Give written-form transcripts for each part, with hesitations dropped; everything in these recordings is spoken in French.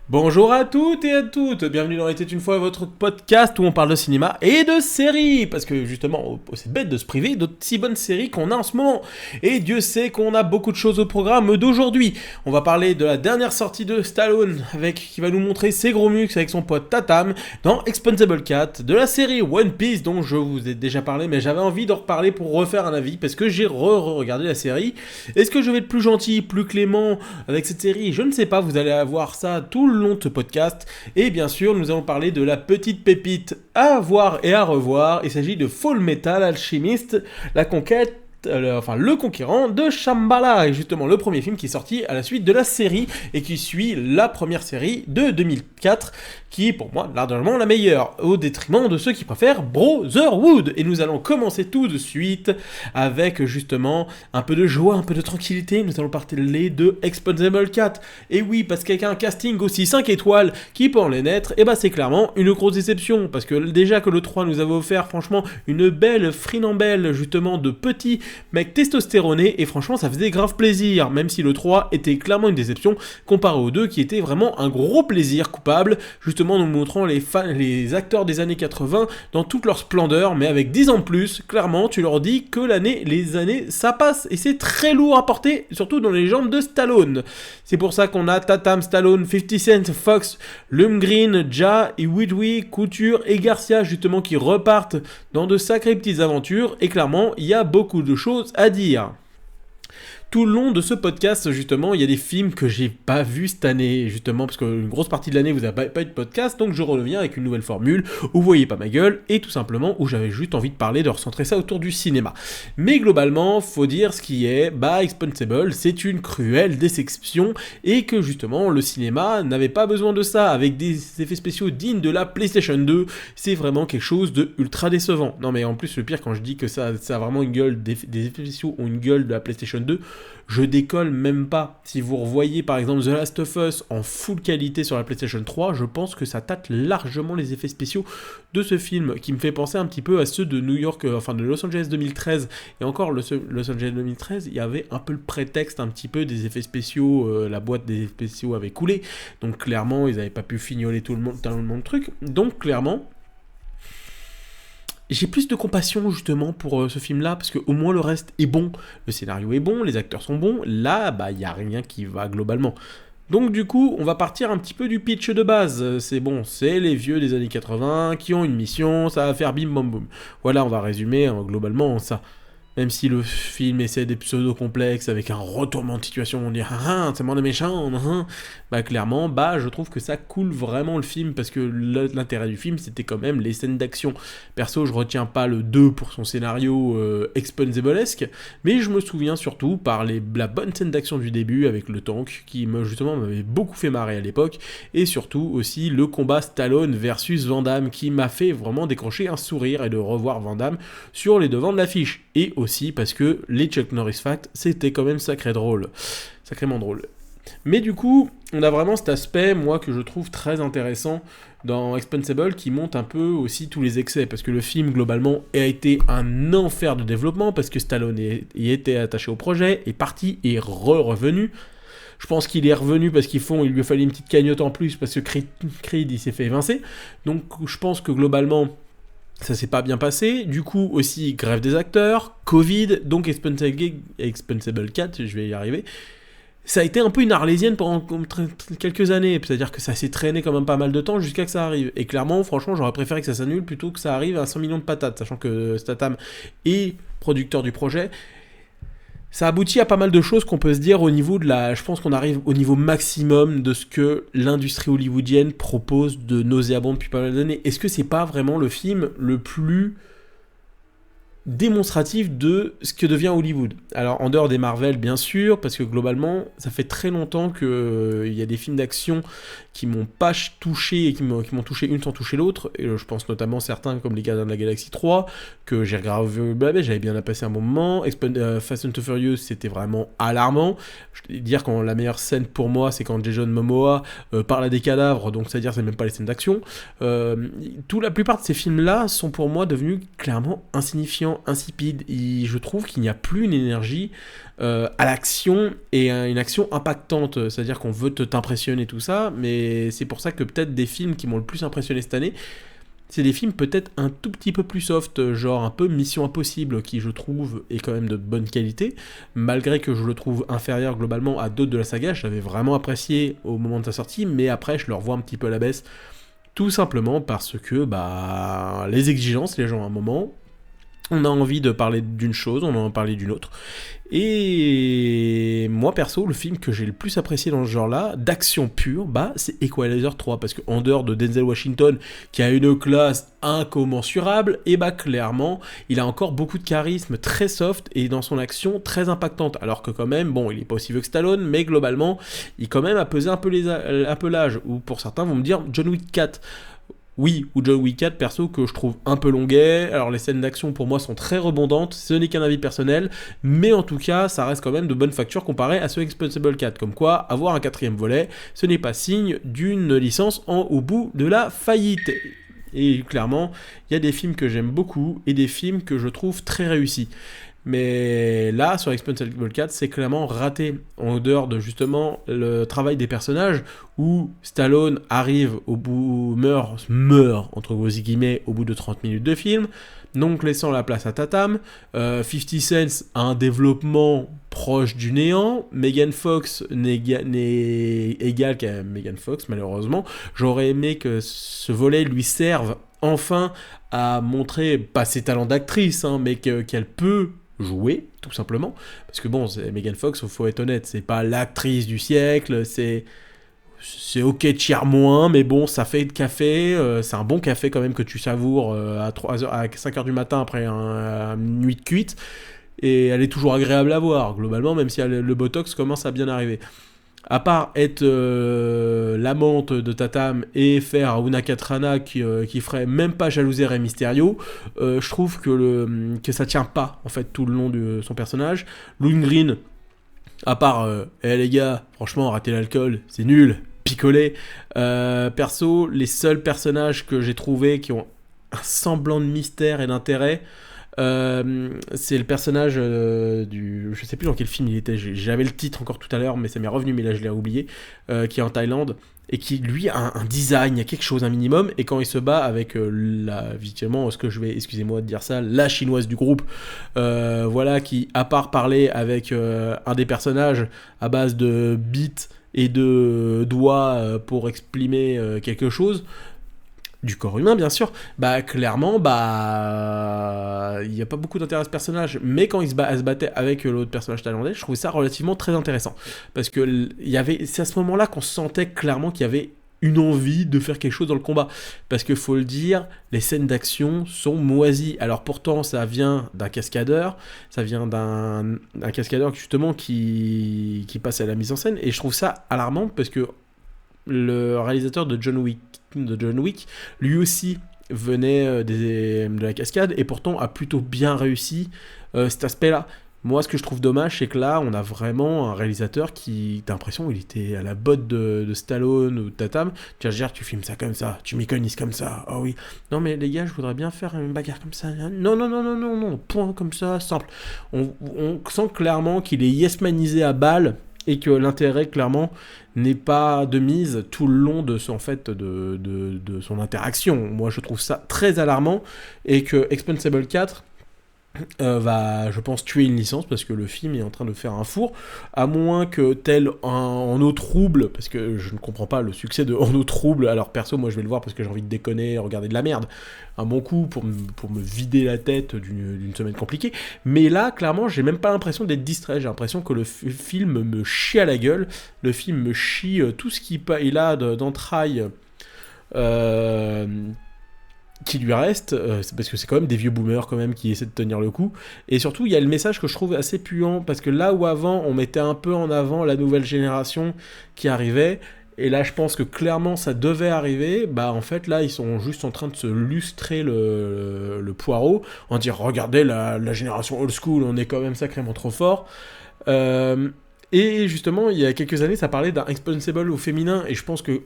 Bonjour à toutes et à toutes, bienvenue dans Était une fois votre podcast où on parle de cinéma et de séries, parce que justement c'est bête de se priver de si bonnes séries qu'on a en ce moment, et Dieu sait qu'on a beaucoup de choses au programme d'aujourd'hui. On va parler de la dernière sortie de Stallone, qui va nous montrer ses gros muscles avec son pote Tatam dans Expendables 4, de la série One Piece dont je vous ai déjà parlé, mais j'avais envie d'en reparler pour refaire un avis, parce que j'ai re-regardé la série. Est-ce que je vais être plus gentil, plus clément avec cette série? Je ne sais pas, vous allez avoir ça tout le long de ce podcast. Et bien sûr, nous allons parler de la petite pépite à voir et à revoir. Il s'agit de Full Metal Alchemist, la conquête le conquérant de Shambhala, et justement le premier film qui est sorti à la suite de la série et qui suit la première série de 2004, qui est pour moi largement la meilleure, au détriment de ceux qui préfèrent Brotherhood. Et nous allons commencer tout de suite avec justement un peu de joie, un peu de tranquillité. Nous allons parler de Expendables 4. Et oui, parce qu'avec un casting aussi 5 étoiles qui peut en les naître, et bah c'est clairement une grosse déception, parce que déjà que le 3 nous avait offert franchement une belle frinambelle justement de petits mec testostéroné, et franchement ça faisait grave plaisir, même si le 3 était clairement une déception comparé au 2 qui était vraiment un gros plaisir coupable, justement nous montrant les acteurs des années 80 dans toute leur splendeur, mais avec 10 ans de plus. Clairement tu leur dis que les années ça passe, et c'est très lourd à porter, surtout dans les jambes de Stallone. C'est pour ça qu'on a Tatam, Stallone, 50 Cent, Fox, Lundgren, Ja, et Witwy, Couture et Garcia justement qui repartent dans de sacrées petites aventures, et clairement il y a beaucoup de choses à dire. Tout le long de ce podcast, justement, il y a des films que j'ai pas vus cette année, justement, parce qu'une grosse partie de l'année, vous n'avez pas eu de podcast, donc je reviens avec une nouvelle formule, où vous voyez pas ma gueule, et tout simplement, où j'avais juste envie de parler, de recentrer ça autour du cinéma. Mais globalement, faut dire ce qui est, Expendables, c'est une cruelle déception, et que justement, le cinéma n'avait pas besoin de ça, avec des effets spéciaux dignes de la PlayStation 2, c'est vraiment quelque chose de ultra décevant. Non mais en plus, le pire, quand je dis que ça a vraiment une gueule, des effets spéciaux ont une gueule de la PlayStation 2, je décolle même pas. Si vous revoyez par exemple The Last of Us en full qualité sur la PlayStation 3, je pense que ça tâte largement les effets spéciaux de ce film, qui me fait penser un petit peu à ceux de New York, de Los Angeles 2013. Et encore, Los Angeles 2013, il y avait un peu le prétexte un petit peu des effets spéciaux, la boîte des effets spéciaux avait coulé, donc clairement ils n'avaient pas pu fignoler tout le monde truc. Donc clairement, j'ai plus de compassion justement pour ce film-là, parce qu'au moins le reste est bon, le scénario est bon, les acteurs sont bons, là, il n'y a rien qui va globalement. Donc du coup, on va partir un petit peu du pitch de base. C'est bon, c'est les vieux des années 80 qui ont une mission, ça va faire bim bam boum. Voilà, on va résumer globalement ça. Même si le film essaie des pseudo-complexes avec un retournement de situation, on dit c'est moi le méchant, clairement, je trouve que ça coule vraiment le film, parce que l'intérêt du film c'était quand même les scènes d'action. Perso, je retiens pas le 2 pour son scénario expendablesque, mais je me souviens surtout par la bonne scène d'action du début avec le tank qui justement m'avait beaucoup fait marrer à l'époque, et surtout aussi le combat Stallone versus Van Damme qui m'a fait vraiment décrocher un sourire et de revoir Van Damme sur les devants de l'affiche. Et aussi parce que les Chuck Norris Facts, c'était quand même sacrément drôle. Mais du coup, on a vraiment cet aspect, moi, que je trouve très intéressant dans Expendables, qui montre un peu aussi tous les excès, parce que le film, globalement, a été un enfer de développement, parce que Stallone y était attaché au projet, est parti et revenu. Je pense qu'il est revenu parce il lui a fallu une petite cagnotte en plus, parce que Creed il s'est fait évincer. Donc je pense que globalement, ça s'est pas bien passé. Du coup, aussi, grève des acteurs, Covid, donc Expendables 4, je vais y arriver. Ça a été un peu une arlésienne pendant quelques années, c'est-à-dire que ça s'est traîné quand même pas mal de temps jusqu'à que ça arrive. Et clairement, franchement, j'aurais préféré que ça s'annule plutôt que ça arrive à 100 millions de patates, sachant que Statham est producteur du projet. Ça aboutit à pas mal de choses qu'on peut se dire au niveau je pense qu'on arrive au niveau maximum de ce que l'industrie hollywoodienne propose de nauséabond depuis pas mal d'années. Est-ce que c'est pas vraiment le film le plus démonstratif de ce que devient Hollywood? Alors en dehors des Marvel bien sûr, parce que globalement ça fait très longtemps qu'il y a des films d'action qui m'ont pas touché et qui m'ont touché une sans toucher l'autre, et je pense notamment certains comme les Gardiens de la Galaxie 3 que j'ai regardé, j'avais bien passé un bon moment. Fast and the Furious, c'était vraiment alarmant. Je vais dire quand la meilleure scène pour moi c'est quand Jason Momoa parle à des cadavres, donc c'est à dire c'est même pas les scènes d'action. La plupart de ces films là sont pour moi devenus clairement insignifiants vraiment insipide. Je trouve qu'il n'y a plus une énergie à l'action et une action impactante. C'est-à-dire qu'on veut t'impressionner, tout ça, mais c'est pour ça que peut-être des films qui m'ont le plus impressionné cette année, c'est des films peut-être un tout petit peu plus soft, genre un peu Mission Impossible, qui je trouve est quand même de bonne qualité, malgré que je le trouve inférieur globalement à d'autres de la saga. J'avais vraiment apprécié au moment de sa sortie, mais après je le revois un petit peu à la baisse, tout simplement parce que les exigences, les gens à un moment, on a envie de parler d'une chose, on a envie de parler d'une autre. Et moi perso, le film que j'ai le plus apprécié dans ce genre-là, d'action pure, c'est Equalizer 3, parce qu'en dehors de Denzel Washington, qui a une classe incommensurable, et clairement, il a encore beaucoup de charisme, très soft, et dans son action, très impactante. Alors que quand même, il est pas aussi vieux que Stallone, mais globalement, il quand même a pesé un peu l'âge, ou pour certains vont me dire John Wick 4. Oui, ou John Wick 4, perso, que je trouve un peu longuet. Alors les scènes d'action pour moi sont très rebondantes, ce n'est qu'un avis personnel, mais en tout cas ça reste quand même de bonne facture comparé à ce Expendables 4. Comme quoi, avoir un quatrième volet, ce n'est pas signe d'une licence au bout de la faillite. Et clairement, il y a des films que j'aime beaucoup et des films que je trouve très réussis. Mais là, sur Expendables 4, c'est clairement raté. En dehors de justement le travail des personnages, où Stallone arrive au bout, meurt, entre gros guillemets, au bout de 30 minutes de film, donc laissant la place à Tatam. 50 Cent a un développement proche du néant. Megan Fox n'est égal qu'à Megan Fox, malheureusement. J'aurais aimé que ce volet lui serve enfin à montrer, pas ses talents d'actrice, mais qu'elle peut jouer, tout simplement, parce que c'est Megan Fox, faut être honnête, c'est pas l'actrice du siècle, c'est ok de chier moins, mais ça fait de café, c'est un bon café quand même que tu savoures à 3h, à 5h du matin après une nuit de cuite, et elle est toujours agréable à voir, globalement, même si le botox commence à bien arriver. À part être l'amante de Tatam et faire Una Katrana qui ferait même pas jalouser Rey Mysterio, je trouve que ça tient pas en fait tout le long de son personnage. Lundgren, à part les gars, franchement rater l'alcool c'est nul, picoler. Perso, les seuls personnages que j'ai trouvés qui ont un semblant de mystère et d'intérêt, c'est le personnage je sais plus dans quel film il était, j'avais le titre encore tout à l'heure mais ça m'est revenu, mais là je l'ai oublié, qui est en Thaïlande et qui lui a un design, il y a quelque chose, un minimum, et quand il se bat avec évidemment, excusez-moi de dire ça, la chinoise du groupe, qui à part parler avec un des personnages à base de beats et de doigts pour exprimer quelque chose du corps humain bien sûr, clairement il n'y a pas beaucoup d'intérêt à ce personnage, mais quand elle se battait avec l'autre personnage thaïlandais, je trouvais ça relativement très intéressant, parce que c'est à ce moment là qu'on sentait clairement qu'il y avait une envie de faire quelque chose dans le combat, parce que faut le dire, les scènes d'action sont moisies. Alors pourtant ça vient d'un cascadeur, ça vient d'un cascadeur justement qui passe à la mise en scène, et je trouve ça alarmant parce que le réalisateur de John Wick, lui aussi venait de la cascade et pourtant a plutôt bien réussi cet aspect-là. Moi, ce que je trouve dommage, c'est que là, on a vraiment un réalisateur qui, t'as l'impression, il était à la botte de Stallone ou de Tatam. Tu vas dire, tu filmes ça comme ça, tu m'iconises comme ça, oh oui. Non, mais les gars, je voudrais bien faire une bagarre comme ça. Non, point comme ça, simple. On sent clairement qu'il est yes-manisé à balle, et que l'intérêt, clairement, n'est pas de mise tout le long de son interaction. Moi, je trouve ça très alarmant, et que Expendables 4 va, je pense, tuer une licence, parce que le film est en train de faire un four, à moins que tel en eau trouble, parce que je ne comprends pas le succès de En eau trouble. Alors perso, moi je vais le voir parce que j'ai envie de déconner, regarder de la merde, un bon coup pour me vider la tête d'une semaine compliquée, mais là, clairement, j'ai même pas l'impression d'être distrait, j'ai l'impression que le film me chie à la gueule, le film me chie tout ce qu'il a d'entrailles qui lui reste, c'est parce que c'est quand même des vieux boomers quand même qui essaient de tenir le coup, et surtout il y a le message que je trouve assez puant, parce que là où avant on mettait un peu en avant la nouvelle génération qui arrivait, et là je pense que clairement ça devait arriver, en fait là ils sont juste en train de se lustrer le poireau, en dire regardez la génération old school, on est quand même sacrément trop fort. Et justement il y a quelques années ça parlait d'un Expendables au féminin, et je pense que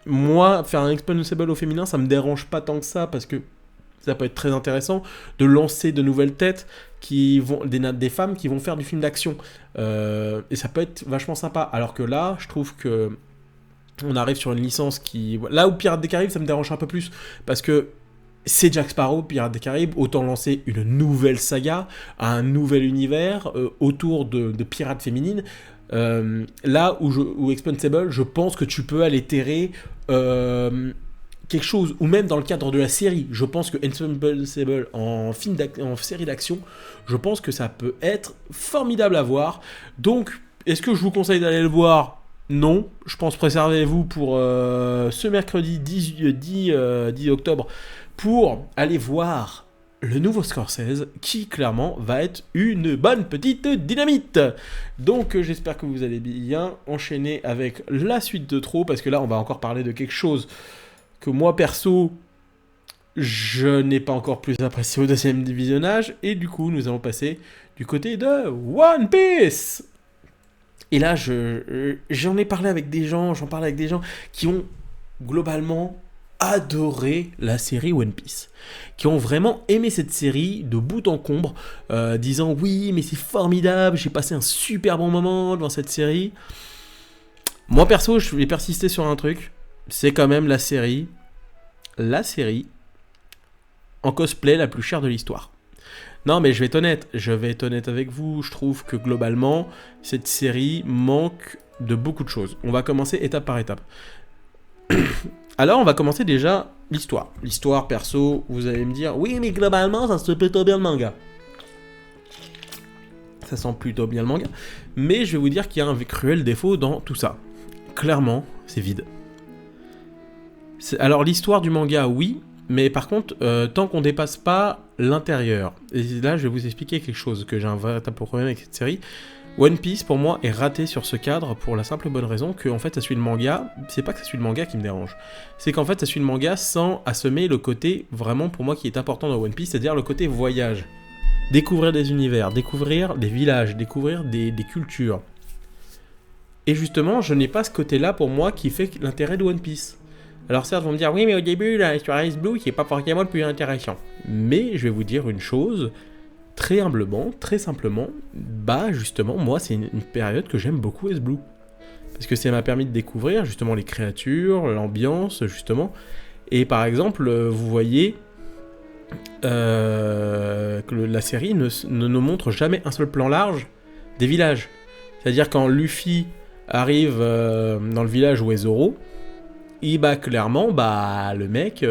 moi, faire un Expendables au féminin, ça me dérange pas tant que ça, parce que Ça peut être très intéressant de lancer de nouvelles têtes des femmes qui vont faire du film d'action. Et ça peut être vachement sympa. Alors que là, je trouve que on arrive sur une licence qui... Là où Pirates des Caraïbes, ça me dérange un peu plus. Parce que c'est Jack Sparrow, Pirates des Caraïbes, autant lancer une nouvelle saga, un nouvel univers autour de pirates féminines. Là où Expendables, je pense que tu peux aller terrer quelque chose, ou même dans le cadre de la série, je pense que Expendables en série d'action, je pense que ça peut être formidable à voir. Donc, est-ce que je vous conseille d'aller le voir ? Non, je pense préservez-vous pour ce mercredi 10 octobre pour aller voir le nouveau Scorsese qui clairement va être une bonne petite dynamite. Donc j'espère que vous allez bien enchaîner avec la suite de trop, parce que là on va encore parler de quelque chose que moi perso je n'ai pas encore plus apprécié au deuxième visionnage, et du coup nous allons passer du côté de One Piece. Et là, j'en ai parlé avec des gens, qui ont globalement adoré la série One Piece, qui ont vraiment aimé cette série de bout en comble, disant oui, mais c'est formidable, j'ai passé un super bon moment devant cette série. Moi perso, je vais persister sur un truc, c'est quand même la série en cosplay la plus chère de l'histoire. Non, mais je vais être honnête avec vous. Je trouve que globalement, cette série manque de beaucoup de choses. On va commencer étape par étape. Alors, on va commencer déjà l'histoire. L'histoire, perso, vous allez me dire, oui, mais globalement, ça sent plutôt bien le manga. Ça sent plutôt bien le manga. Mais je vais vous dire qu'il y a un cruel défaut dans tout ça. Clairement, c'est vide. Alors, l'histoire du manga, oui. Mais par contre, tant qu'on dépasse pas l'intérieur, et là je vais vous expliquer quelque chose, que j'ai un véritable problème avec cette série. One Piece pour moi est raté sur ce cadre pour la simple bonne raison que en fait ça suit le manga. C'est pas que ça suit le manga qui me dérange, c'est qu'en fait ça suit le manga sans assommer le côté vraiment pour moi qui est important dans One Piece, c'est-à-dire le côté voyage. Découvrir des univers, découvrir des villages, découvrir des cultures. Et justement, je n'ai pas ce côté-là pour moi qui fait l'intérêt de One Piece. Alors certes, vont me dire, oui, mais au début, là, sur Ice Blue, qui n'est pas forcément le plus intéressant. Mais je vais vous dire une chose, très humblement, très simplement, bah justement, moi, c'est une période que j'aime beaucoup, Ice Blue. Parce que ça m'a permis de découvrir justement les créatures, l'ambiance, justement. Et par exemple, vous voyez que la série ne nous montre jamais un seul plan large des villages. C'est-à-dire quand Luffy arrive dans le village où est Zoro, et bah clairement, bah le mec,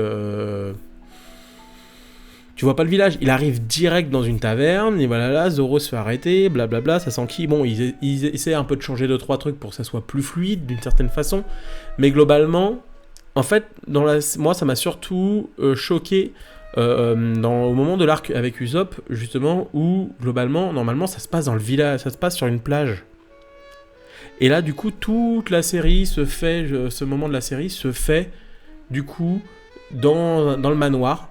tu vois pas le village, il arrive direct dans une taverne, et voilà là, Zoro se fait arrêter, blablabla, ça s'enquille, bon, ils essaient un peu de changer 2-3 trucs pour que ça soit plus fluide d'une certaine façon, mais globalement, en fait, moi ça m'a surtout choqué au moment de l'arc avec Usopp, justement, où globalement, normalement, ça se passe dans le village, ça se passe sur une plage. Et là, du coup, toute la série se fait, ce moment de la série se fait, du coup, dans le manoir.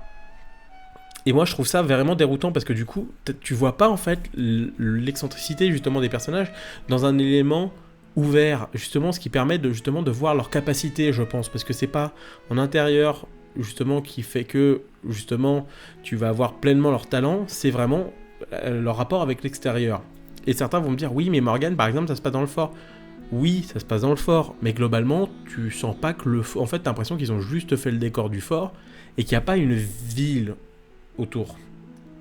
Et moi, je trouve ça vraiment déroutant parce que du coup, tu vois pas en fait l'excentricité justement des personnages dans un élément ouvert, justement, ce qui permet de voir leur capacité, je pense, parce que c'est pas en intérieur justement qui fait que justement tu vas avoir pleinement leur talent, c'est vraiment leur rapport avec l'extérieur. Et certains vont me dire, oui, mais Morgan, par exemple, ça se passe dans le fort. Oui, ça se passe dans le fort, mais globalement, tu sens pas que le fort... En fait, t'as l'impression qu'ils ont juste fait le décor du fort et qu'il n'y a pas une ville autour.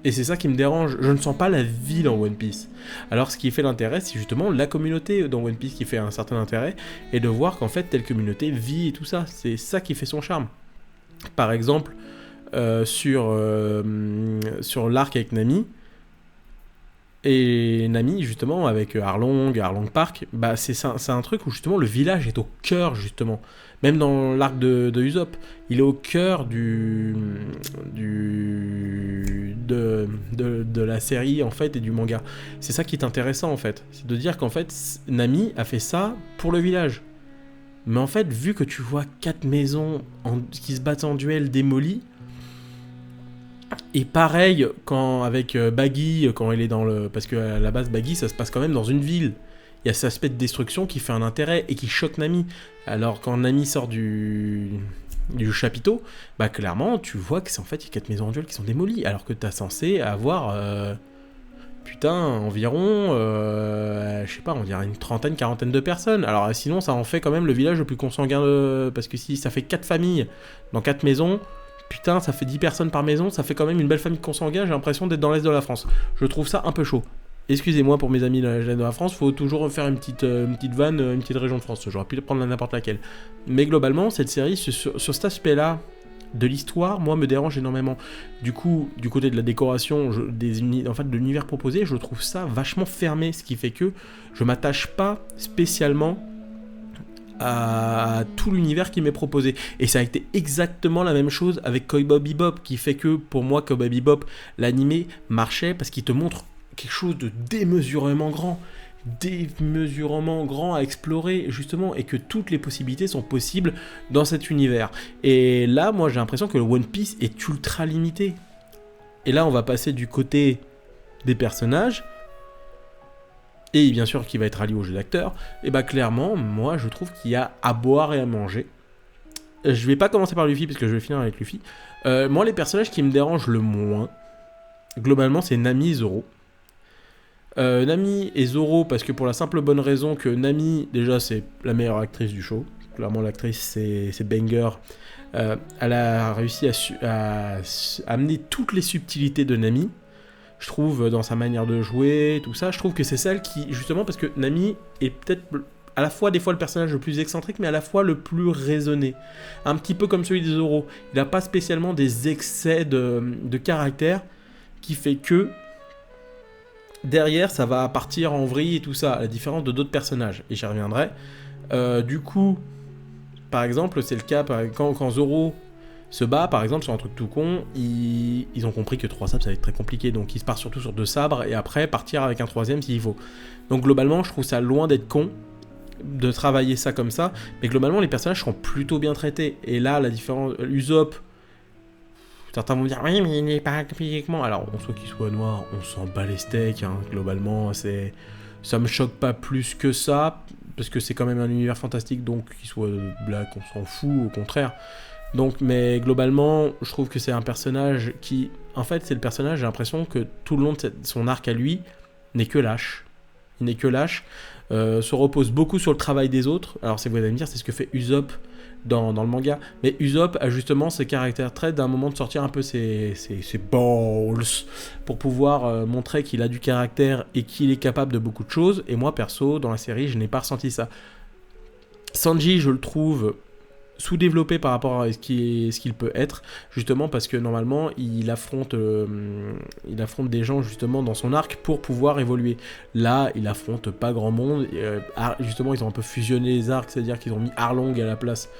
Et c'est ça qui me dérange, je ne sens pas la ville en One Piece. Alors, ce qui fait l'intérêt, c'est justement la communauté dans One Piece qui fait un certain intérêt, et de voir qu'en fait, telle communauté vit et tout ça. C'est ça qui fait son charme. Par exemple, sur l'arc avec Nami, et Nami, justement, avec Arlong Park, bah c'est un truc où, justement, le village est au cœur, justement. Même dans l'arc de Usopp, il est au cœur de la série, en fait, et du manga. C'est ça qui est intéressant, en fait. C'est de dire qu'en fait, Nami a fait ça pour le village. Mais en fait, vu que tu vois 4 maisons qui se battent en duel démolies, et pareil avec Baggy, quand elle est dans le... Parce qu'à la base, Baggy, ça se passe quand même dans une ville. Il y a cet aspect de destruction qui fait un intérêt et qui choque Nami. Alors quand Nami sort du du chapiteau, bah clairement, tu vois que c'est en fait, il y a 4 maisons en duel qui sont démolies, alors que t'as censé avoir, environ, je sais pas, on dirait une trentaine, quarantaine de personnes. Alors sinon, ça en fait quand même le village le plus consanguin, parce que si ça fait 4 familles dans 4 maisons, putain, ça fait 10 personnes par maison, ça fait quand même une belle famille consanguin, j'ai l'impression d'être dans l'Est de la France. Je trouve ça un peu chaud. Excusez-moi pour mes amis de l'Est de la France, faut toujours faire une petite vanne, une petite région de France, j'aurais pu prendre n'importe laquelle. Mais globalement, cette série, sur cet aspect-là, de l'histoire, moi, me dérange énormément. Du coup, du côté de la décoration, de l'univers proposé, je trouve ça vachement fermé, ce qui fait que je m'attache pas spécialement à tout l'univers qui m'est proposé. Et ça a été exactement la même chose avec Cowboy Bebop, qui fait que, pour moi, Cowboy Bebop, l'animé marchait parce qu'il te montre quelque chose de démesurément grand à explorer justement, et que toutes les possibilités sont possibles dans cet univers. Et là, moi, j'ai l'impression que le One Piece est ultra limité. Et là, on va passer du côté des personnages, et bien sûr qui va être allié au jeu d'acteur. Et bah clairement, moi, je trouve qu'il y a à boire et à manger. Je vais pas commencer par Luffy parce que je vais finir avec Luffy. Moi, les personnages qui me dérangent le moins, globalement, c'est Nami et Zoro. Nami et Zoro, parce que pour la simple bonne raison que Nami, déjà, c'est la meilleure actrice du show. Clairement, l'actrice, c'est banger. Elle a réussi à amener toutes les subtilités de Nami, je trouve, dans sa manière de jouer, tout ça. Je trouve que c'est celle qui, justement, parce que Nami est peut-être à la fois des fois le personnage le plus excentrique, mais à la fois le plus raisonné. Un petit peu comme celui de Zoro. Il n'a pas spécialement des excès de caractère qui fait que derrière, ça va partir en vrille et tout ça, à la différence de d'autres personnages, et j'y reviendrai. Du coup, par exemple, c'est le cas quand Zoro se bat, par exemple, sur un truc tout con, ils ont compris que 3 sabres, ça va être très compliqué, donc ils se partent surtout sur 2 sabres, et après, partir avec un 3ème s'il faut. Donc globalement, je trouve ça loin d'être con, de travailler ça comme ça, mais globalement, les personnages seront plutôt bien traités. Et là, la différence... Usopp, certains vont me dire, oui, mais il n'est pas physiquement... Alors, on soit qu'il soit noir, on s'en bat les steaks, hein. Globalement, ça me choque pas plus que ça, parce que c'est quand même un univers fantastique, donc qu'il soit black, on s'en fout, au contraire. Donc, mais globalement, je trouve que c'est un personnage qui... En fait, c'est le personnage, j'ai l'impression que tout le long de son arc à lui, n'est que lâche. Il n'est que lâche, se repose beaucoup sur le travail des autres. Alors, vous allez me dire, c'est ce que fait Usopp dans le manga, mais Usopp a justement ce caractère trait d'un moment de sortir un peu ses balls pour pouvoir montrer qu'il a du caractère et qu'il est capable de beaucoup de choses. Et moi perso, dans la série, je n'ai pas ressenti ça. Sanji, je le trouve sous-développé par rapport à ce qu'il peut être, justement parce que normalement il affronte des gens justement dans son arc pour pouvoir évoluer. Là, il affronte pas grand monde, justement ils ont un peu fusionné les arcs, c'est-à-dire qu'ils ont mis Arlong à la place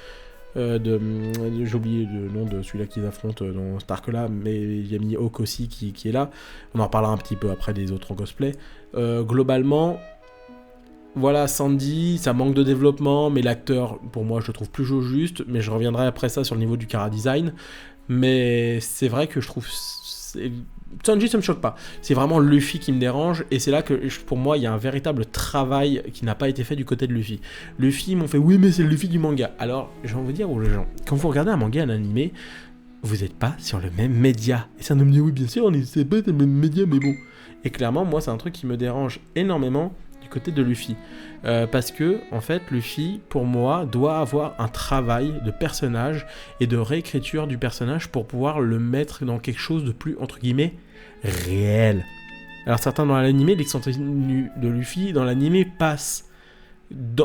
j'ai oublié le nom de celui-là qu'ils affrontent dans cet arc-là, mais il y a mis Hawk aussi qui est là. On en reparlera un petit peu après des autres en cosplay. Globalement, voilà, Sandy, ça manque de développement, mais l'acteur, pour moi, je le trouve plus juste, mais je reviendrai après ça sur le niveau du chara-design. Mais c'est vrai que je trouve... Sanji, ça me choque pas. C'est vraiment Luffy qui me dérange, et c'est là que, pour moi, il y a un véritable travail qui n'a pas été fait du côté de Luffy. Luffy, ils m'ont fait, oui, mais c'est le Luffy du manga. Alors, j'ai envie de dire aux gens, quand vous regardez un manga, un animé, vous n'êtes pas sur le même média. Et ça me dit, oui, bien sûr, on n'est pas sur le même média, mais bon. Et clairement, moi, c'est un truc qui me dérange énormément du côté de Luffy. Parce que, en fait, Luffy, pour moi, doit avoir un travail de personnage et de réécriture du personnage pour pouvoir le mettre dans quelque chose de plus, entre guillemets, réel. Alors, certains dans l'animé, l'excentricité de Luffy, dans l'animé, passe.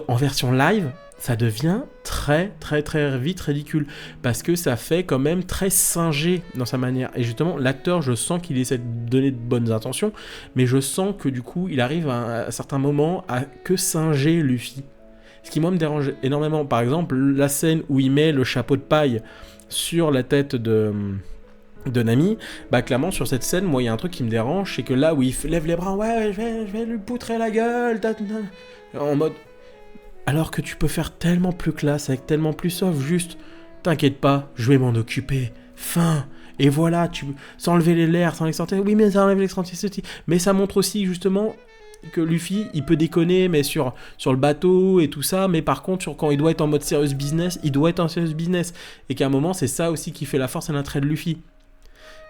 En version live, ça devient très très très vite ridicule, parce que ça fait quand même très singé dans sa manière, et justement l'acteur, je sens qu'il essaie de donner de bonnes intentions, mais je sens que du coup il arrive à un certain moment à que singer Luffy, ce qui moi me dérange énormément. Par exemple, la scène où il met le chapeau de paille sur la tête de Nami, bah clairement sur cette scène, moi il y a un truc qui me dérange, c'est que là où il lève les bras, ouais je vais lui poutrer la gueule, en mode... Alors que tu peux faire tellement plus classe, avec tellement plus soft, juste, t'inquiète pas, je vais m'en occuper, fin, et voilà, sans enlever les lairs, sans l'excentricité, oui mais ça enlève l'excentricité, mais ça montre aussi justement que Luffy, il peut déconner, mais sur le bateau et tout ça, mais par contre, quand il doit être en mode serious business, il doit être en serious business. Et qu'à un moment, c'est ça aussi qui fait la force et l'intérêt de Luffy.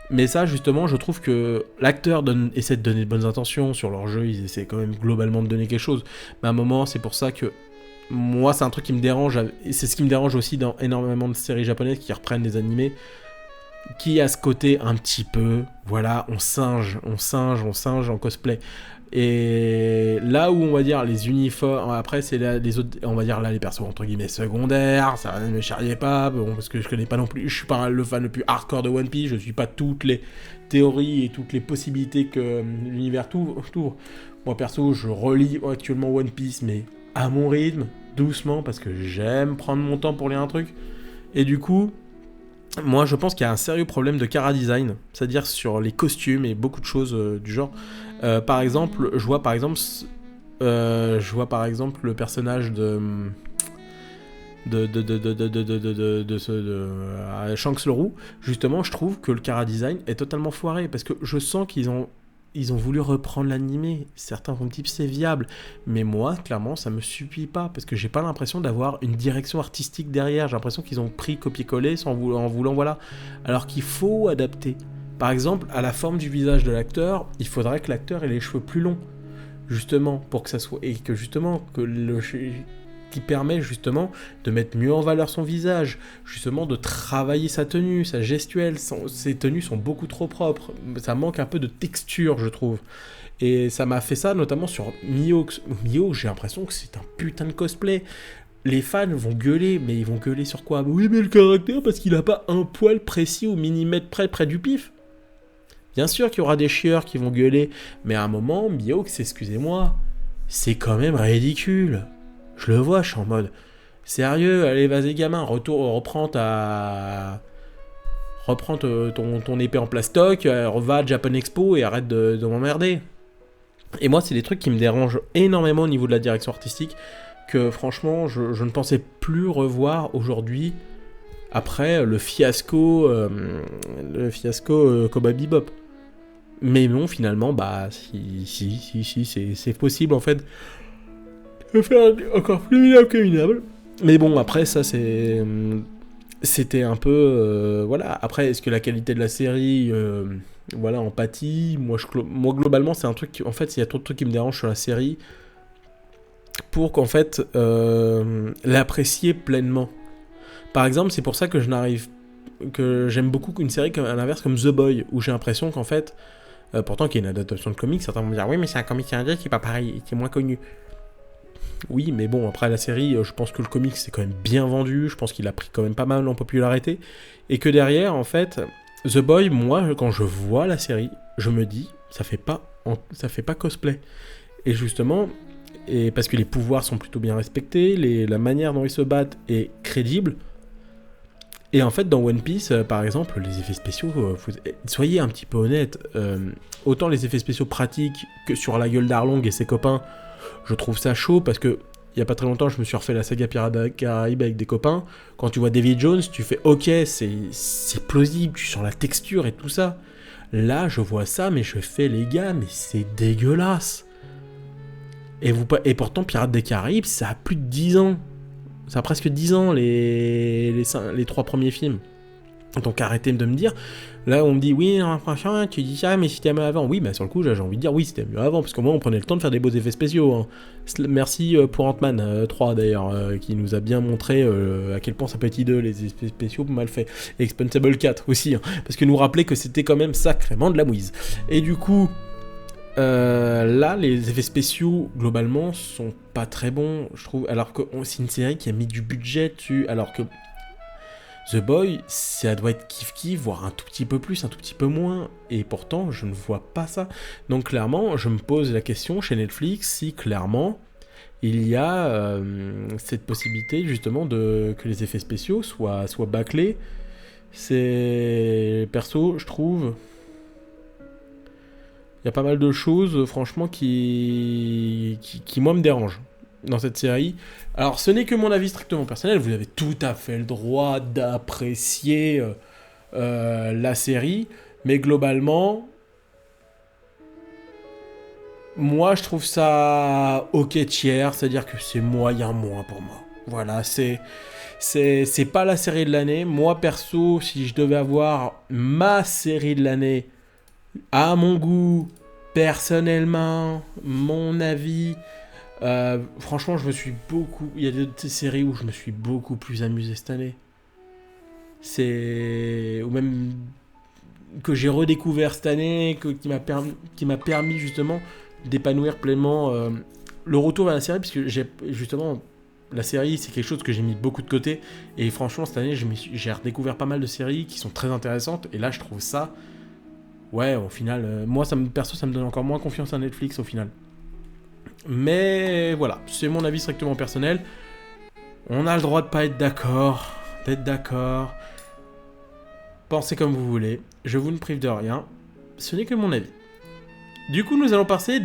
Mais ça, justement, je trouve que l'acteur essaie de donner de bonnes intentions sur leur jeu, ils essaient quand même globalement de donner quelque chose. Mais à un moment, c'est pour ça que moi, c'est un truc qui me dérange, et c'est ce qui me dérange aussi dans énormément de séries japonaises qui reprennent des animés, qui a ce côté un petit peu, voilà, on singe en cosplay. Et là où on va dire les uniformes, après c'est là, les autres, on va dire là les persos entre guillemets secondaires, ça ne me charriait pas, bon, parce que je connais pas non plus, je suis pas le fan le plus hardcore de One Piece, je suis pas toutes les théories et toutes les possibilités que l'univers t'ouvre. Moi perso, je relis actuellement One Piece, mais à mon rythme, doucement, parce que j'aime prendre mon temps pour lire un truc. Et du coup, moi je pense qu'il y a un sérieux problème de chara design, c'est-à-dire sur les costumes et beaucoup de choses du genre. Par exemple, je vois par exemple le personnage de Shanks le Roux. Justement, je trouve que le chara design est totalement foiré parce que je sens qu'ils ont voulu reprendre l'animé. Certains vont me dire c'est viable, mais moi, clairement, ça me suffit pas parce que j'ai pas l'impression d'avoir une direction artistique derrière. J'ai l'impression qu'ils ont pris copier-coller en voulant voilà. Alors qu'il faut adapter. Par exemple, à la forme du visage de l'acteur, il faudrait que l'acteur ait les cheveux plus longs, justement, pour que ça soit et que justement qui permet justement de mettre mieux en valeur son visage, justement de travailler sa tenue, sa gestuelle. Ses tenues sont beaucoup trop propres, ça manque un peu de texture, je trouve. Et ça m'a fait ça notamment sur Mihawk. Mihawk, j'ai l'impression que c'est un putain de cosplay. Les fans vont gueuler, mais ils vont gueuler sur quoi ? Oui, mais le caractère, parce qu'il a pas un poil précis au millimètre près du pif. Bien sûr qu'il y aura des chieurs qui vont gueuler, mais à un moment, Mihawk, excusez-moi, c'est quand même ridicule. Je le vois, je suis en mode, sérieux, allez, vas-y gamin, reprends ton épée en plastoc, va à Japan Expo et arrête de m'emmerder. Et moi, c'est des trucs qui me dérangent énormément au niveau de la direction artistique, que franchement, je ne pensais plus revoir aujourd'hui, après le fiasco Cowboy Bebop. Mais non, finalement, bah, si, c'est possible, en fait, de faire encore plus minable que minable. Mais bon, après, ça, c'était un peu... voilà. Après, est-ce que la qualité de la série... voilà, en pâtit. Moi, globalement, c'est un truc... En fait, il y a trop de trucs qui me dérangent sur la série pour qu'en fait, l'apprécier pleinement. Par exemple, c'est pour ça que j'aime beaucoup une série à l'inverse comme The Boy, où j'ai l'impression qu'en fait... pourtant, qui est une adaptation de comics, certains vont me dire oui, mais c'est un comic indien qui est pas pareil, qui est moins connu. Oui, mais bon, après la série, je pense que le comics c'est quand même bien vendu, je pense qu'il a pris quand même pas mal en popularité, et que derrière, en fait, The Boy, moi, quand je vois la série, je me dis, ça fait pas cosplay. Et justement, parce que les pouvoirs sont plutôt bien respectés, la manière dont ils se battent est crédible. Et en fait, dans One Piece, par exemple, les effets spéciaux, soyez un petit peu honnête, autant les effets spéciaux pratiques que sur la gueule d'Arlong et ses copains, je trouve ça chaud parce que il y a pas très longtemps, je me suis refait la saga Pirates des Caraïbes avec des copains. Quand tu vois Davy Jones, tu fais ok, c'est plausible, tu sens la texture et tout ça. Là, je vois ça, mais je fais les gars, mais c'est dégueulasse. Et pourtant, Pirates des Caraïbes, ça a plus de 10 ans. Ça a presque 10 ans, les 3 premiers films. Donc arrêtez de me dire, là on me dit oui, non, franchement, tu dis ça, mais c'était mieux avant. Oui, bah sur le coup, j'ai envie de dire oui, c'était mieux avant, parce qu'au moins on prenait le temps de faire des beaux effets spéciaux. Hein. Merci pour Ant-Man 3 d'ailleurs, qui nous a bien montré à quel point ça peut être hideux, les effets spéciaux mal faits. Et Expendables 4 aussi, hein, parce que nous rappeler que c'était quand même sacrément de la mouise. Et du coup, là, les effets spéciaux, globalement, sont pas très bons, je trouve, alors que c'est une série qui a mis du budget dessus, alors que The Boy, ça doit être kiff-kiff, voire un tout petit peu plus, un tout petit peu moins, et pourtant, je ne vois pas ça. Donc clairement, je me pose la question chez Netflix, si clairement, il y a cette possibilité, justement, que les effets spéciaux soient bâclés. C'est... Perso, je trouve... Il y a pas mal de choses, franchement, qui moi, me dérangent dans cette série. Alors, ce n'est que mon avis strictement personnel. Vous avez tout à fait le droit d'apprécier la série. Mais globalement, Moi, je trouve ça ok tiers, c'est-à-dire que c'est moyen moins pour moi. Voilà, c'est pas la série de l'année. Moi, perso, si je devais avoir ma série de l'année, à mon goût, personnellement, mon avis, franchement, je me suis beaucoup... Il y a des séries où je me suis beaucoup plus amusé cette année. C'est... Ou même que j'ai redécouvert cette année, qui m'a permis justement d'épanouir pleinement le retour vers la série, parce que j'ai justement la série c'est quelque chose que j'ai mis beaucoup de côté, et franchement cette année j'ai redécouvert pas mal de séries qui sont très intéressantes, et là je trouve ça, ouais, au final, moi perso ça me donne encore moins confiance à Netflix au final. Mais voilà, c'est mon avis strictement personnel. On a le droit de pas être d'accord, d'être d'accord. Pensez comme vous voulez, je vous ne prive de rien, ce n'est que mon avis. Du coup, nous allons passer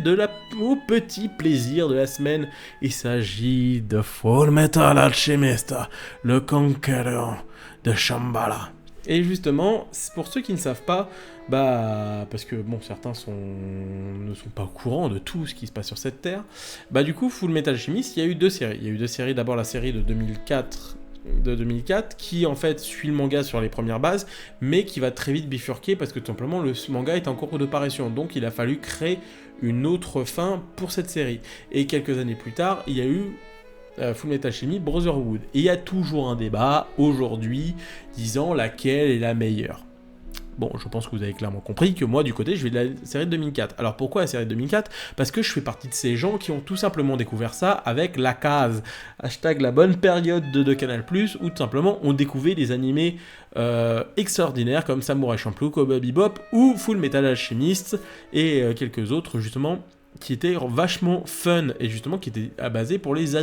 au petit plaisir de la semaine. Il s'agit de Full Metal Alchemist, le conquérant de Shambhala. Et justement, pour ceux qui ne savent pas, parce que bon, certains ne sont pas au courant de tout ce qui se passe sur cette terre, du coup, Full Metal Alchemist, il y a eu deux séries. Il y a eu deux séries, d'abord la série de 2004 qui en fait suit le manga sur les premières bases, mais qui va très vite bifurquer parce que tout simplement le manga est en cours de parution, donc il a fallu créer une autre fin pour cette série. Et quelques années plus tard, il y a eu Full Metal Alchemist Brotherhood. Et il y a toujours un débat aujourd'hui disant laquelle est la meilleure. Bon, je pense que vous avez clairement compris que moi, du côté, je vais de la série de 2004. Alors pourquoi la série de 2004 ? Parce que je fais partie de ces gens qui ont tout simplement découvert ça avec la case. Hashtag la bonne période de Canal+, où tout simplement on découvrait des animés extraordinaires comme Samurai Champloo, Cowboy Bebop ou Full Metal Alchemist et quelques autres justement qui étaient vachement fun et justement qui étaient basés pour les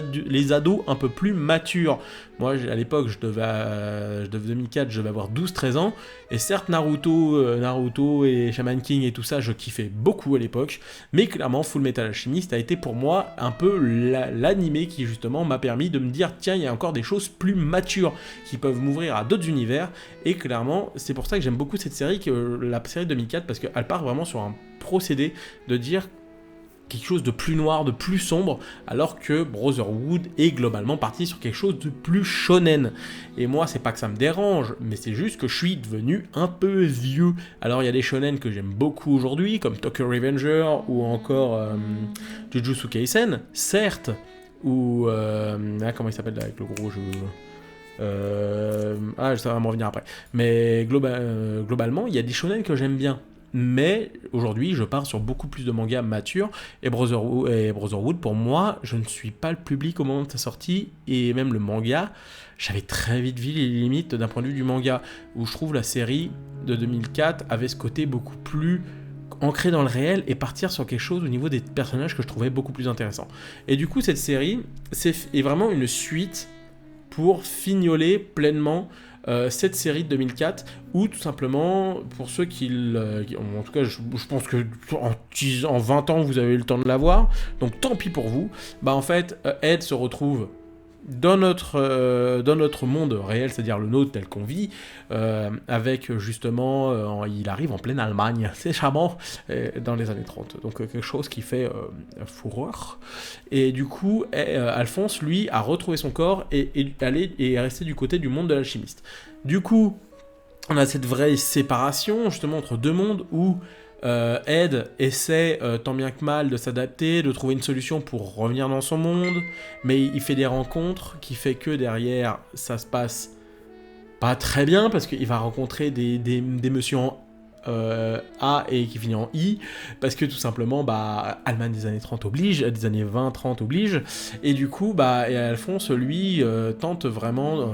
ados un peu plus matures. Moi, à l'époque, je devais 2004, je devais avoir 12-13 ans, et certes, Naruto et Shaman King et tout ça, je kiffais beaucoup à l'époque, mais clairement, Full Metal Alchemist a été pour moi un peu l'animé qui justement m'a permis de me dire, tiens, il y a encore des choses plus matures qui peuvent m'ouvrir à d'autres univers, et clairement, c'est pour ça que j'aime beaucoup cette série, la série 2004, parce qu'elle part vraiment sur un procédé de dire quelque chose de plus noir, de plus sombre, alors que Brotherhood est globalement parti sur quelque chose de plus shonen. Et moi, c'est pas que ça me dérange, mais c'est juste que je suis devenu un peu vieux. Alors, il y a des shonen que j'aime beaucoup aujourd'hui, comme Tokyo Revenger, ou encore Jujutsu Kaisen, certes, ou... comment il s'appelle là, avec le gros jeu... ça va m'en revenir après. Mais globalement, il y a des shonen que j'aime bien. Mais aujourd'hui, je pars sur beaucoup plus de mangas matures. Et Brotherhood, pour moi, je ne suis pas le public au moment de sa sortie. Et même le manga, j'avais très vite vu les limites d'un point de vue du manga. Où je trouve la série de 2004 avait ce côté beaucoup plus ancré dans le réel et partir sur quelque chose au niveau des personnages que je trouvais beaucoup plus intéressant. Et du coup, cette série est vraiment une suite pour fignoler pleinement cette série de 2004, ou tout simplement, pour ceux qui en tout cas, je pense que en 20 ans, vous avez eu le temps de la voir, donc tant pis pour vous. En fait, Ed se retrouve dans notre monde réel, c'est-à-dire le nôtre tel qu'on vit, avec justement, il arrive en pleine Allemagne, c'est charmant, dans les années 30, donc quelque chose qui fait fureur, et du coup, Alphonse, lui, a retrouvé son corps et est resté du côté du monde de l'alchimiste. Du coup, on a cette vraie séparation, justement, entre deux mondes, où Ed essaie tant bien que mal de s'adapter, de trouver une solution pour revenir dans son monde, mais il fait des rencontres qui fait que derrière ça se passe pas très bien parce qu'il va rencontrer des messieurs en A et qui finit en I, parce que tout simplement Allemagne des années 30 oblige, des années 20-30 oblige, et du coup et Alphonse lui tente vraiment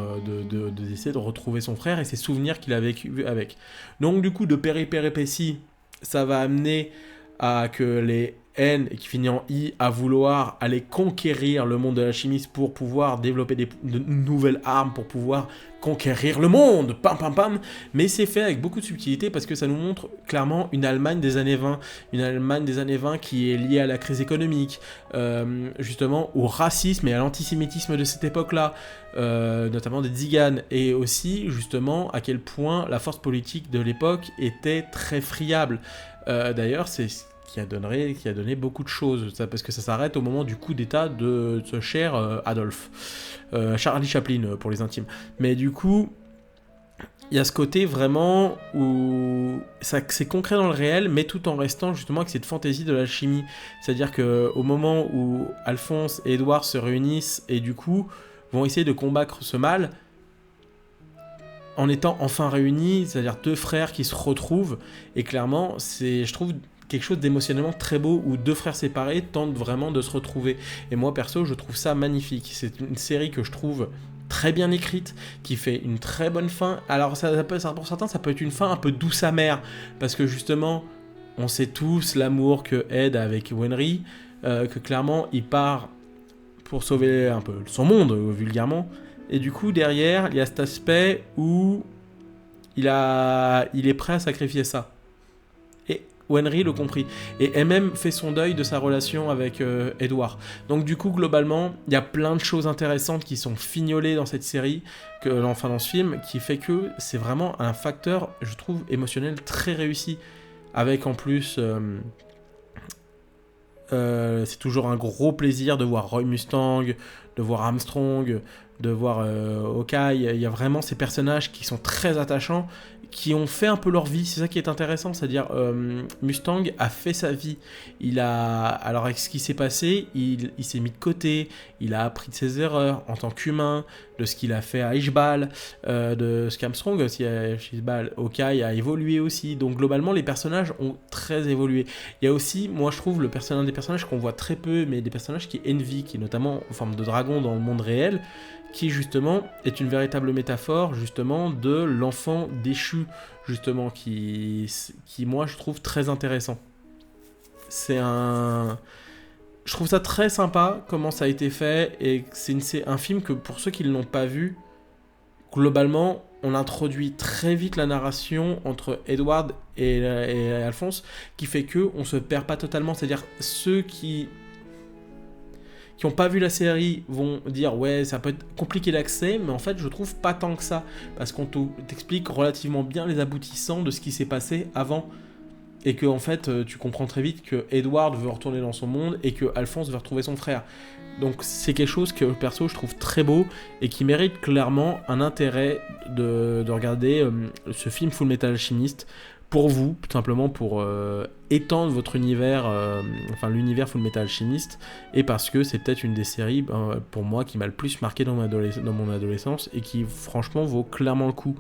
d'essayer de retrouver son frère et ses souvenirs qu'il a vécu avec. Donc du coup de péripéties, ça va amener à que les N, qui finit en I, à vouloir aller conquérir le monde de l'alchimiste pour pouvoir développer de nouvelles armes, pour pouvoir conquérir le monde, pam pam pam, mais c'est fait avec beaucoup de subtilité parce que ça nous montre clairement une Allemagne des années 20, une Allemagne des années 20 qui est liée à la crise économique, justement au racisme et à l'antisémitisme de cette époque-là, notamment des Tziganes, et aussi justement à quel point la force politique de l'époque était très friable. D'ailleurs, c'est ce qui a donné beaucoup de choses, parce que ça s'arrête au moment du coup d'état de ce cher Charlie Chaplin pour les intimes. Mais du coup, il y a ce côté vraiment où c'est concret dans le réel, mais tout en restant justement avec cette fantaisie de l'alchimie. C'est-à-dire qu'au moment où Alphonse et Édouard se réunissent et du coup vont essayer de combattre ce mal, en étant enfin réunis, c'est-à-dire deux frères qui se retrouvent, et clairement, c'est, je trouve, quelque chose d'émotionnellement très beau, où deux frères séparés tentent vraiment de se retrouver. Et moi, perso, je trouve ça magnifique. C'est une série que je trouve très bien écrite, qui fait une très bonne fin. Alors, pour certains, ça peut être une fin un peu douce amère, parce que justement, on sait tous l'amour que Ed a avec Wenry, que clairement, il part pour sauver un peu son monde, vulgairement. Et du coup, derrière, il y a cet aspect où il est prêt à sacrifier ça. Et Wenry le compris. Et elle même fait son deuil de sa relation avec Edward. Donc du coup, globalement, il y a plein de choses intéressantes qui sont fignolées dans cette série, dans ce film, qui fait que c'est vraiment un facteur, je trouve, émotionnel très réussi. Avec en plus... c'est toujours un gros plaisir de voir Roy Mustang, de voir Armstrong, de voir Hawkeye. Il y a vraiment ces personnages qui sont très attachants, qui ont fait un peu leur vie. C'est ça qui est intéressant, c'est-à-dire Mustang a fait sa vie. Alors avec ce qui s'est passé, il s'est mis de côté, il a appris de ses erreurs en tant qu'humain, de ce qu'il a fait à Ishbal, de ce qu'Armstrong aussi à Ishbal. Hawkeye a évolué aussi. Donc globalement, les personnages ont très évolué. Il y a aussi, moi je trouve, un des personnages qu'on voit très peu, mais des personnages qui est Envy, qui est notamment en forme de dragon dans le monde réel, qui justement est une véritable métaphore justement de l'enfant déchu, justement, qui moi je trouve très intéressant. Je trouve ça très sympa comment ça a été fait, et c'est un film que pour ceux qui ne l'ont pas vu, globalement on introduit très vite la narration entre Edward et Alphonse, qui fait que on se perd pas totalement. C'est-à-dire ceux qui n'ont pas vu la série vont dire ouais, ça peut être compliqué d'accès, mais en fait je trouve pas tant que ça, parce qu'on t'explique relativement bien les aboutissants de ce qui s'est passé avant, et que en fait tu comprends très vite que Edward veut retourner dans son monde et que Alphonse veut retrouver son frère. Donc c'est quelque chose que perso je trouve très beau et qui mérite clairement un intérêt de regarder ce film Full Metal Alchemist, pour vous, tout simplement pour étendre votre univers, l'univers Full Metal Alchemist, et parce que c'est peut-être une des séries, pour moi, qui m'a le plus marqué dans mon adolescence, et qui, franchement, vaut clairement le coup.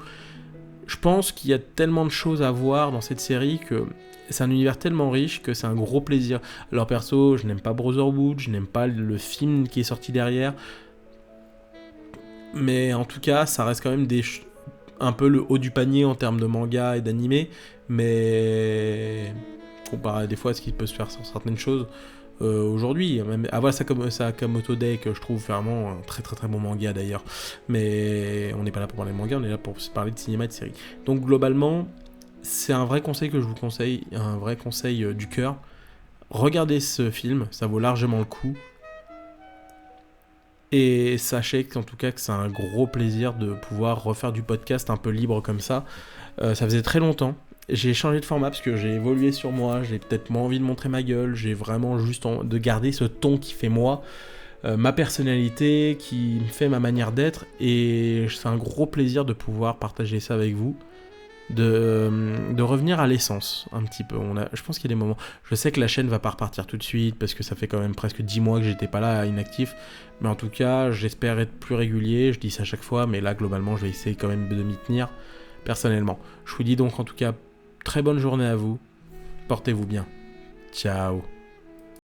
Je pense qu'il y a tellement de choses à voir dans cette série que c'est un univers tellement riche que c'est un gros plaisir. Alors perso, je n'aime pas Brotherhood, je n'aime pas le film qui est sorti derrière, mais en tout cas, ça reste quand même un peu le haut du panier en termes de manga et d'animé, mais comparé des fois à ce qui peut se faire sur certaines choses aujourd'hui. Même Sakamoto Days, que je trouve vraiment un très très très bon manga d'ailleurs, mais on n'est pas là pour parler de manga, on est là pour se parler de cinéma et de série. Donc globalement, c'est un vrai conseil que je vous conseille, un vrai conseil du cœur. Regardez ce film, ça vaut largement le coup. Et sachez qu'en tout cas que c'est un gros plaisir de pouvoir refaire du podcast un peu libre comme ça. Ça faisait très longtemps. J'ai changé de format parce que j'ai évolué sur moi, j'ai peut-être moins envie de montrer ma gueule, j'ai vraiment juste de garder ce ton qui fait moi, ma personnalité, qui me fait ma manière d'être, et c'est un gros plaisir de pouvoir partager ça avec vous. De revenir à l'essence un petit peu. Je pense qu'il y a des moments, je sais que la chaîne va pas repartir tout de suite parce que ça fait quand même presque 10 mois que j'étais pas là, inactif, mais en tout cas j'espère être plus régulier, je dis ça à chaque fois, mais là globalement je vais essayer quand même de m'y tenir personnellement. Je vous dis donc en tout cas très bonne journée à vous, portez-vous bien, ciao.